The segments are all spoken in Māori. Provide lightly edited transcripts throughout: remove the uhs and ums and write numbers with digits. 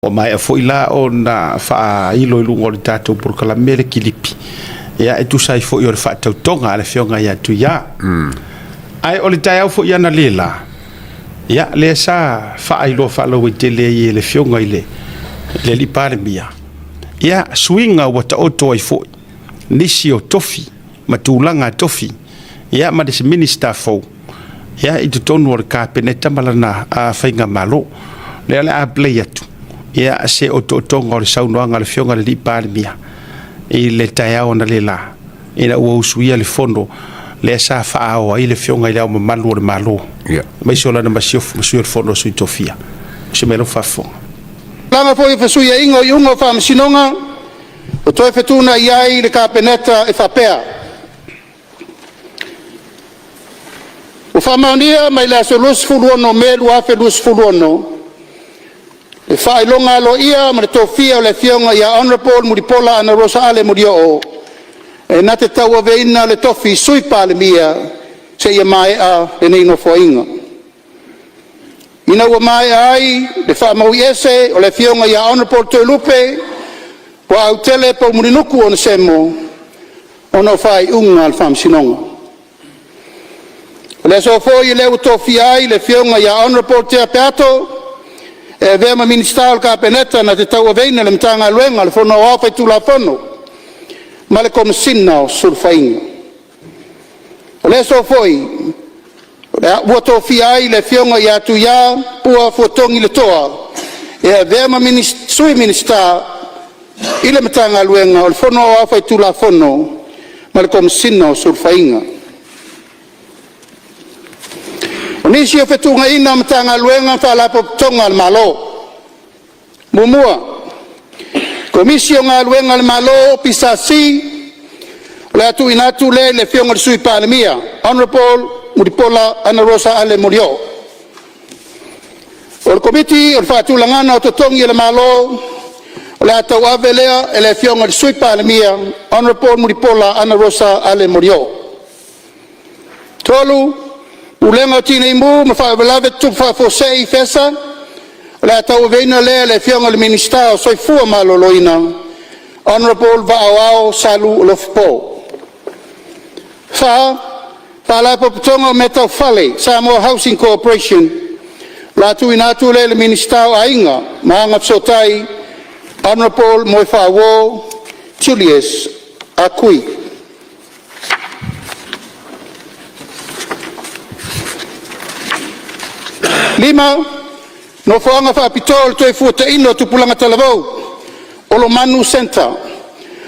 o mai a fo ila o na fa ilo lungo le tatou por kala mele kilipi ia e tu sai fo i o le fa tautonga ale fionga ia tu ia ai o le tai au fo ia na lela ia le sa fa ilo fa lo te le le fionga ile le li pale mia ia swinga wata oto ai fo nisi o tofi matulanga tofi ia ma des minister fo ia i tonu o ka peneta malana a fainga malo le ala a play atu ia se o tonga o le saunoanga le fionga le li pale mia i le tai au na lela ina ua usuia le fondo le sa fa o i le fionga i le au mamalu o le malo mai sola na masiofu masui le fondo sui tofia se melo fafo langa foi fasui e ingo i ungo fa masinonga o toi fetuna iai le kapeneta e fapea o fa maunia mai la solus fuluono melu afe lus fuluono e fai longa lo ia ma tofia le fionga ia honorable Muripola ana Rosa Ale Murio e na te tau aveina le tofi sui pale mia se ia mai a e nei no foinga ina ua mai ai le fa mau ese o le fionga ia honorable Tuelupe wa au tele po murinuku ona semo ono fai unga al fam sinonga le so foi le tofi ai le fionga ia honorable Te Apeato e vema ministerial ka peneta na te tau aveina le mtanga luenga le fono ofa tu la fono ma le komsina o surfainga le so foi ua tofi ai le fionga ia tu ia pua fotongi le toa e vema sui minister i le mtanga luenga o le fono ofa tu la fono ma le komsina o surfainga Nisi o fetunga ina mtanga luenga fa la tonga al malo. Mumua. Komisio nga luenga al malo pisasi la tu inatu le fionga sui palemia. Honorable Muripola ana Rosa Ale Murio. O komiti o fatu langana o totongi al malo la tu avelea le fionga sui palemia. Honorable Muripola ana Rosa Ale Murio. Tolu ulenga tina imu ma fa velave tu fa fosei fesa la tau veina le fionga le minister soi fu malo loina honorable Vaawao Salu Lofpo fa la poptonga metal fale Samoa Housing Corporation la tu inatu le minister ainga maanga sotai honorable Moifawo Julius Akui Lima, no foanga fa pitol to futa ino tu pulanga talavau. Olo Manu Center.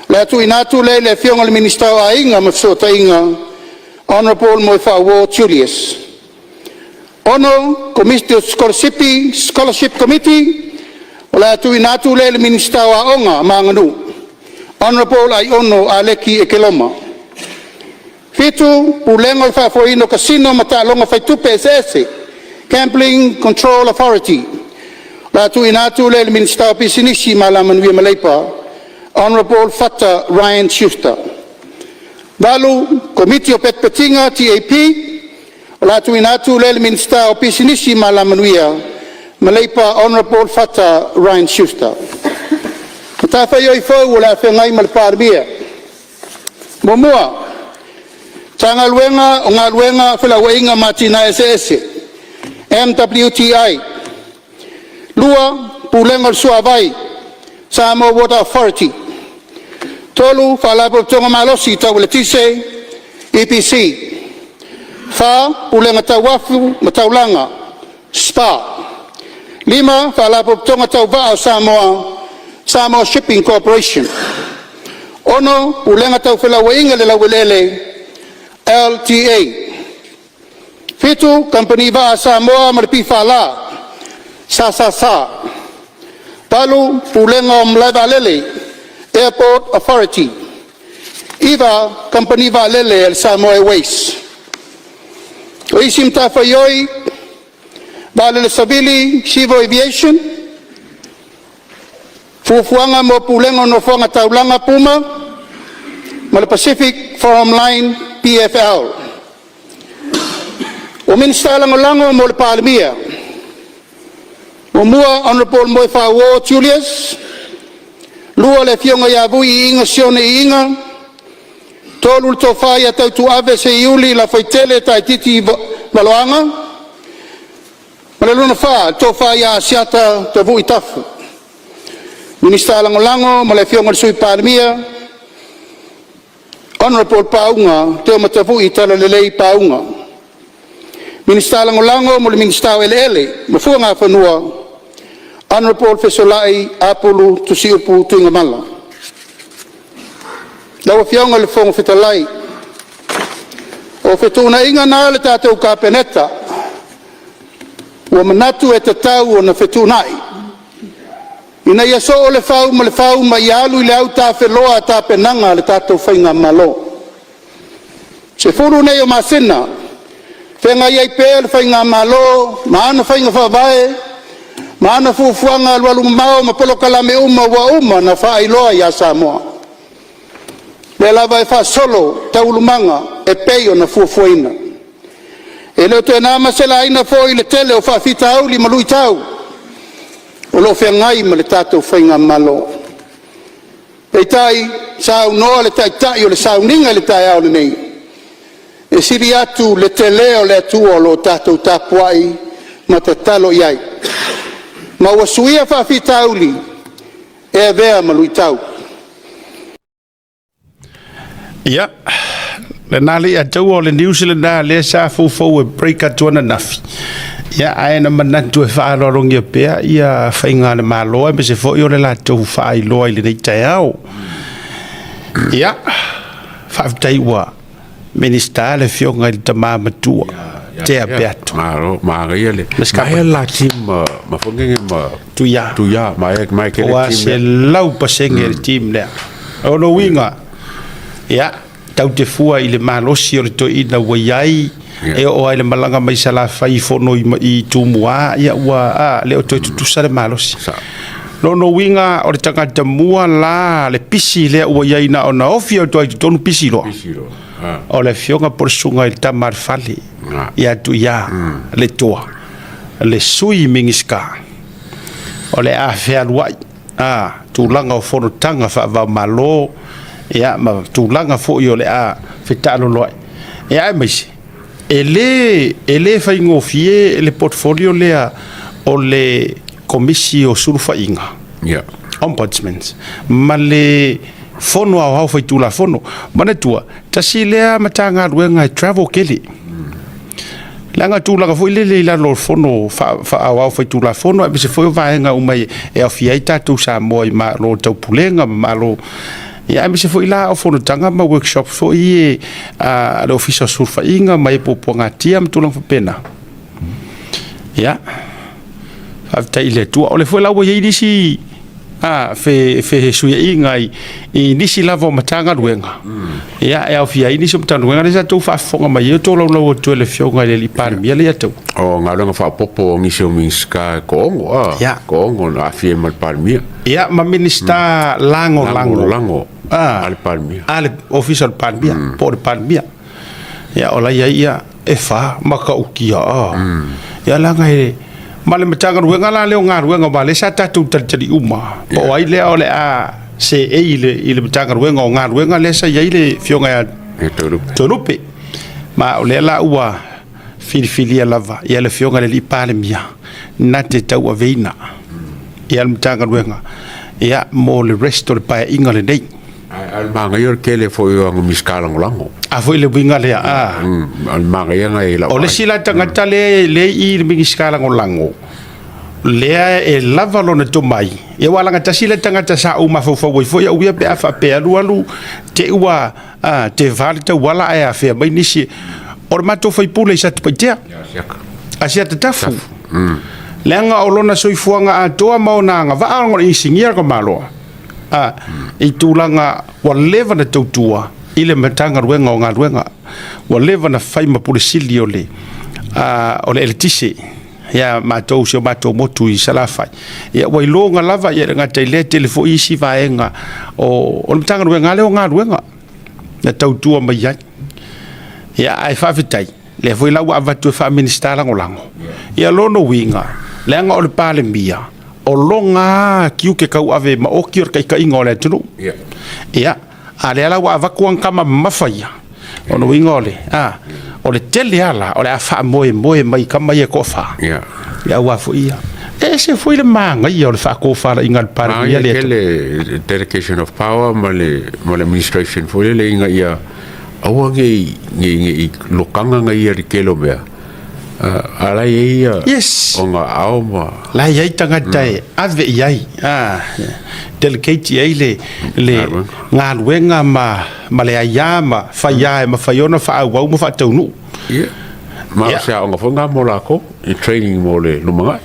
La tu inatu le fionga le minister ainga mafsota inga. Honorable Moifawo Julius. Ono Committee Scholarship Committee. La tu inatu le minister onga manganu. Honorable Aiono Aleki Ekeloma. Fitu pulenga fa foino casino matalonga fa tu PSS. Gambling Control Authority. La tu inatu le minister pisinisi malaman wi Malaypa. Honorable Fata Ryan Schuster. Lalu Committee of Petpetinga TAP. La tu inatu le minister pisinisi malaman wi Malaypa. Honorable Fata Ryan Schuster. Tafa yo ifo wala fa ngai malparbia. Momua. Tangalwenga ongalwenga fela wenga matina SS. MWTI Lua Pulenga Suavai Samoa Water Authority Tolu Falabo Tonga Malosi Tauletise EPC Fa Pulenga Tawafu Mataulanga SPA Lima Falabo Tonga Tauva Samoa Shipping Corporation Ono Pulenga Taufela Wainga Lela Welele LTA Fitu company va Samoa Marpi Fala Sa Palu Pulenga Mleva Lele Airport Authority Iva company va Lele El Samoa Airways Oisim Tafayoi Balele Sabili Shivo Aviation Fufuanga Mo Pulenga no Fuanga Taulanga Puma Mal Pacific Forum Line PFL O minister lango mo le palemia. O mua Honorable Moe Whawo Julius, lua le fionga ia vui I inga sione I inga, tolu le tofai a tautu ave se iuli la faitele tai titi valoanga, ma le luna wha tofai a siata te vui tafu. Minista Langolango, ma le fionga le sui pandemia, Honorable Paunga, te o matavu I tala le lei Paunga. Minista Langolango, mo le minista ele, ma fuanga whanua, Honorable Fesolai Apulu Tusiupu Tuingamala. Lawa fionga le fonga fetalai. O fetuna inga na le tātou kāpeneta. Ua manatu e tatau o na fetunai. Ina ia so o le fau ma I alu I le au tāwheloa tāpenanga le tātou whainga malo. Se furu nei o masina. Whenga iei pēr le whainga malo, maana whainga whawae, maana fufuanga alwalu mau ma polo kalame uma na whaailoa ia Samoa. Le lava e wha solo taulumanga e peio na fufuina. E leo te nama sela ina fo I le tele o wha fita auli malui tau. O lo whengai ma le tātou whainga malo. E tai sau noa le tai o le sau ninga le tai au le nei. E siri atu le tele o le atua o lo tātou tapuai ma te talo iai. Ma ua suia whawhita auli e vea malui tau. Ia, le nali a tau o le New Zealand na le sa fufou e breaka tuana nafi. Ia, aena manatu e whaarorongi a pea, ia whainga na maloa, me se fo I o le la tau whaailoa I le nei tai au. Ia, whaafitai ua Minista le fionga I tama matua. Te a beatu. Maria le. Mai la tim ma fongenge ma tuia. Tuia mai ke le tim. Wa se lau pasenge le tim le. O no winga. Ya, tau te fua I le malosi o le to ina waiai. E o ai le malanga mai sala fai fono I tumua ia ua le o to tutusa le malosi. No winga o le tangata mua la le pisi le ua iai na ona ofi o to ai tonu pisi lo. O le fionga por sunga I tamar fali. Ia tu ia le toa. Le sui mingiska. O le a fea luai. Tūlanga o whorotanga wha malo. Ia ma tūlanga fo I o le a whetalo loai. Ia maisi. E le whaingo fie le portfolio lea o le komisi o surufa inga. Ombudsmans. Ma le fono au hau whaitula fono. Mana tua. Tasi lea matanga ruenga I travel keli. Langa tūlanga fo I le la lo fono fa au whaitula fono. E se foi vaenga umai e au fiai tātou sa moi ma lo tau pulenga ma lo. Ia me se foi la o fono tanga ma workshop fo I le official surfa inga mai poponga tia ma tulang pena. Ia. Afta ile tua o le foi la wo ye disi fe suia inga I nisi lavo matanga ruenga. Ia e au fia nisi matanga ruenga le sa tau fa fonga mai e to lo to le fionga le li par mi le atu. O nga longa fa popo nisi o minska kongo kongo na fia mal par mi. Ia ma minista lango. Al Palmia. Al official Palmia, por Palmia. Ya ola ia e fa maka ukia. Ya langa e male matanga ruenga la le nga ruenga ba le sa tatu tali uma. Po ai le ole se ile matanga ruenga nga ruenga le sa ile fionga ya torupe. Ma ole la ua filia lava ya le fionga le Palmia. Na te tau aveina. Ya matanga ruenga. Ya mo le resto le pa inga le nei. Al manga yor kele fo yo ang miskala ngolango. Foi le winga le al manga yang ai la. O le sila tangata le I miskala ngolango. Le e lava lona to mai. E wala ngata sila tangata sa uma fo fo ya uia pe afa pe alu te ua te vale te wala e afa mai nisi. O mato foi pule sa te paitea. Asia te tafu. Lenga o lona soifuanga a toa maunanga va ango I singia ko maloa. I tūlanga wa leva na tautua I le matanga ruenga o ngā ruenga wa leva na whaima puresili o le elitise ia mātou sio mātou motu I salawhai ia wailonga lava ia ngā teile telefo isi vaenga o le matanga ruenga leo ngā ruenga na tautua mai ai ia ai whawhitai le foi lau avatu e wha ministara ngolango ia lono winga le anga o le pale mia o longa kiu ke kau ave ma o kior kai ngole tunu ia ale ala wa vakuang kama mafaya ono ingole o le tele ala o le afa moe mai kama ye kofa ia wa fu ia se foi le manga ia o le fa ko fa ingal par ia le dedication of power male administration foi le inga ia ngi lokanga ngai ri kelo bea ala ia onga auma la ia tanga tai ave ia delicate ai le ngal wenga ma le ayama fa ia ma fa yona fa wa mo fa tonu ma sa onga fonga mo la ko i training mo le lumanga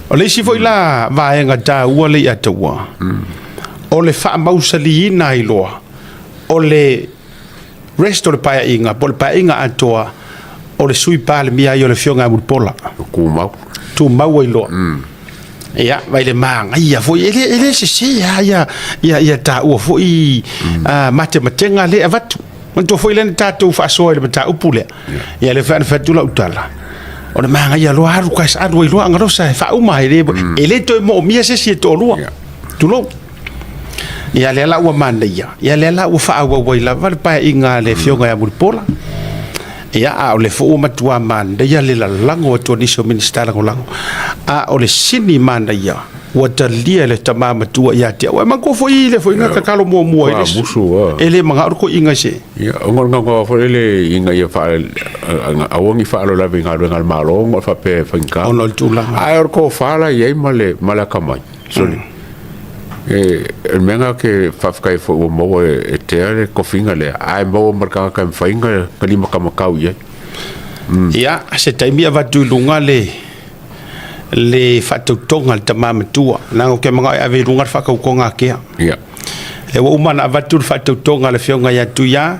o le si foi la va nga ta ua le atua o le fa mausali na iloa o le resto le paia inga pol paia inga atoa o le sui pale mia yo le fionga mulpola ku mau tu mau iloa ia vai le manga ia foi ele se ia ta ua foi matematega le avatu manto foi le tatu fa so le ta upule ia le fa tu la utala o le manga ia lo aru ka sa do ilo ngaro sa fa uma ele to mo mia se to lo tu lo ia le la ua mana ia le la ua fa wa ila va pa inga le fionga ya mulpola ia o le fo matua manda ia le lango to ni so minister lango o le sini manda ia wa talia le tama matua ia te wa mango fo ile fo inga kakalo mo ele manga ko inga se ia ngol fo ele inga ia fa awongi fa lo la vinga lo ngal malo ngol fa pe finka ono tula ai ko fa la ia mala kamai soli menga ke fafkai fo mo te ko finga le ai mo marka ka finga kalima kamakau ia se taimi ava tu lunga le fatotonga te mamatua na o ke manga ave lunga fa ka ko ngake ia e wo mana ava tu fatotonga le fionga ya tu ya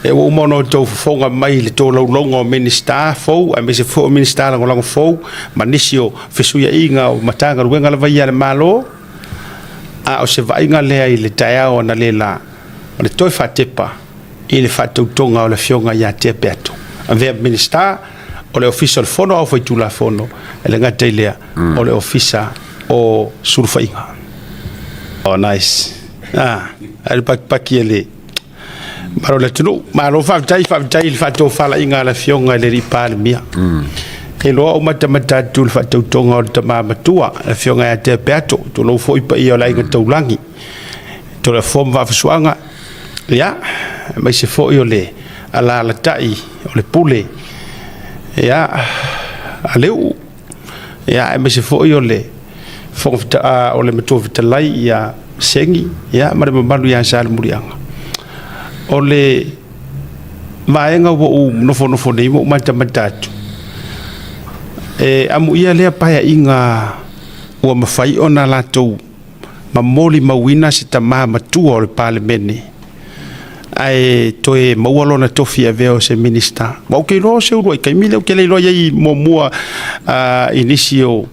e wo mono to fonga mai le to longo minister fo a me se fo minister longo fo manisio fesuia inga o matanga ruenga la vai le malo o se vai nga le ai le taia o na le la o le toi fatepa i le fatautonga o le fionga ia te peto a vea minister o le official fono au fai tula fono e le ngata ilea o le officer o surfainga nice al paki ele maro le tunu maro fatai le fatou fala inga la fionga le ripal mia e loa o matamata tu le fatautonga o le tamamatua le fionga ia te peato to lo foi pa ia o laiga taulangi to le fom vafasuaga ia mai se foi o le alalatai o le pule ia a leu ia mai se foi o le foga o le matua vitalai ia sengi ia ma le mamalu ia sa le muriaga o le vaega ua u nofonofo nei mo matamata atu amu ia lea paia inga ua mafai ona latou mamoli mauina se tamā matua o le palemene ai toe maua lona tofi avea o se minister ma o keiloa o se urua i kaimile o ke leiloa iai muamua inisi o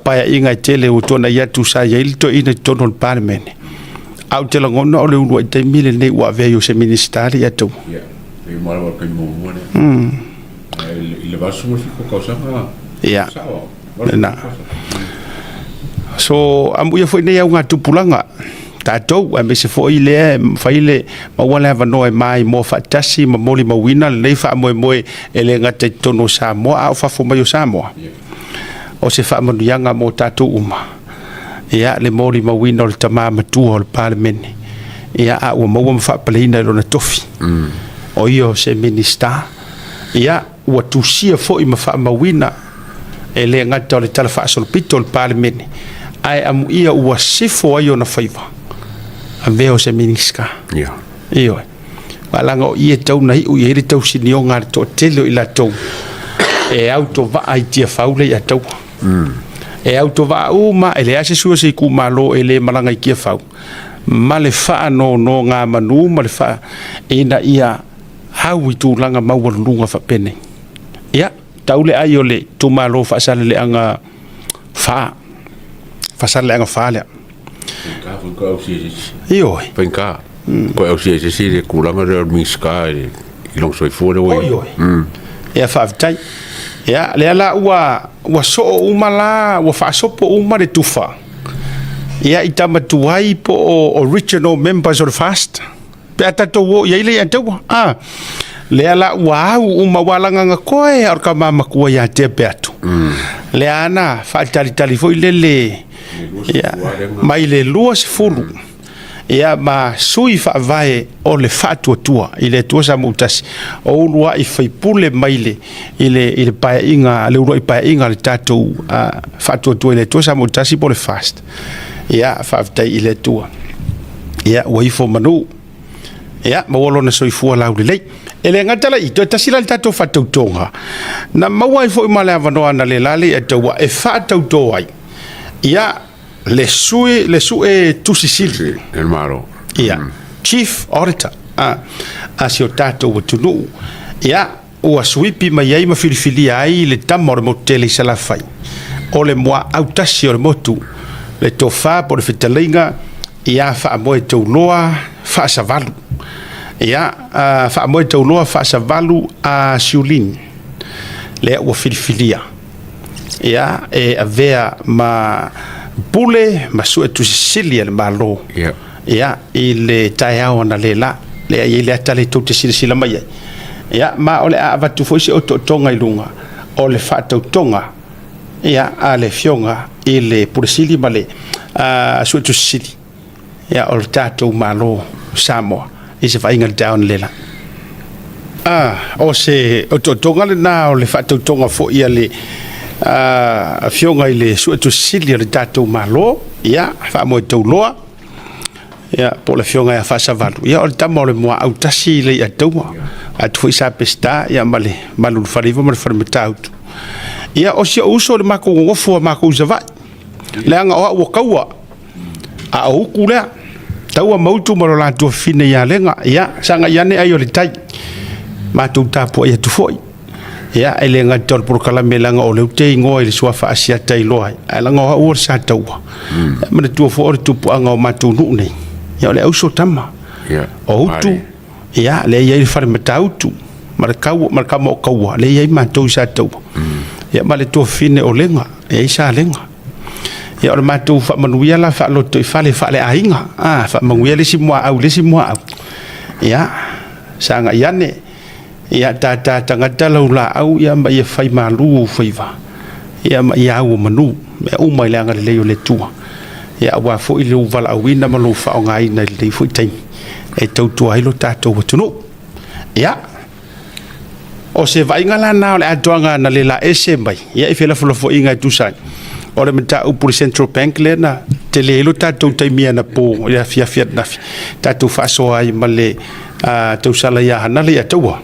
paia inga i tele o tona ia tu sa iai le toeina tono o le palemene au te lagona o le urua i taimile nei ua avea i o se minister le atou le vaso mo fiko kausanga ia na so amu ia foi nei au ngā tupulanga tatou a me se foi le faile ma wala vano e mai mo fatasi ma moli ma wina le fa mo e le ngata tono sa mo a fa fo mai sa mo o se fa mo yanga mo tatou uma ia le moli ma wina o le tama matu o le parliament ia a o mo fa pleina lo na tofi o io se minister ia ua tusia foi ma fa mawina e le ngata o le tala fa sol pitol parliament ai amu ia ua sifo ai ona faiva a veo se miniska io alanga o ia tau nei u ia tau sinio ngar to telo ila tau e auto va ai tia faule ia tau e auto va uma ele ase sua se ku malo ele malanga i kia fau male fa no nga manu male fa ina ia hau tu langa mau lunga fa pene ia taule ai ole tu malo fa sale le anga fa sale anga fa le io penka ko au se se kulanga de miska i long soi fo de we ia fa tai ya le ala wa so umala wa fa so po uma de tufa ya itama tuai po original members of the fast pe atato wo ya ile atu le ala wa uma walanga ngakoe or kama makua ya te peatu le ana fa tali fo ile ya mai le luas fulu ia ma sui fa vai o le fatu tua ile tua sa mutas o lua I fai pule maile ile pa inga le uro pa inga le tatu fatu tua ile tua sa mutas po le fast ia fa tai ile tua ia o ifo manu ia ma wolo na soi fu la le ele ngata la ito tasila le tatu fatu tonga na mawai fo mala avano na le lale e tua e fatu toai ia le sue tu sisili el malo chief auditor asio tato wutunu ia o suipi mai ai mafilifili ai le tamor moteli sala fai o le moa autasi o motu le tofa por fitalinga ia fa moe to loa fa savalu ia fa moe to loa fa savalu a siulin le o filifilia ia e avea ma pule masu tu sili le malo ya ile tayao na lela le ile atale tu sili mai ya ma ole ava tu fosi o tonga ilunga ole fa tonga ya ale fionga ile pursili male su tu sili ya ol tato malo Samoa ise fa inga down lela o se o tonga le na ole fa tonga fo ia le fionga ile su tu sili le tato malo ya fa mo to loa ya po le fionga ya fa savalu ya o tamo le mo autasi le atoa atu isa pesta ya male malu farivo mal farmeta ya o si uso le mako ngofo mako zava le anga o kaua a o kula taua mautu malola to fine ya lenga ya sanga yane ayo le tai ma tu tapo ya tu foi ya ele nga tor por kala melanga o le te ngo ile swa fa asia tai loai ala ngo o sa taua ma tu fo or tu anga o matu nu nei ya le uso tama ya o tu ya le ye far metautu marka mo kaua le ye ma tu sa taua ya ma le to fine o lenga e sa lenga ya o matu fa manuia la fa lo to fa le ainga fa manguia le si mo au ya sanga yane ia tangata laula au ia ma ia fai malu faiva ia ma ia o manu me o mai langa le le tua ia wa fo ile vala wina malu fa ngai na le fo tai e tau tua ilo tato watuno ia o se vai ngala na le atoanga na le la ese mai ia ifela fo inga tu sai o le meta o por Central Bank le na te le ilo tato tai mia na po ia fia na tato fa so ai male tau sala ia na le atoa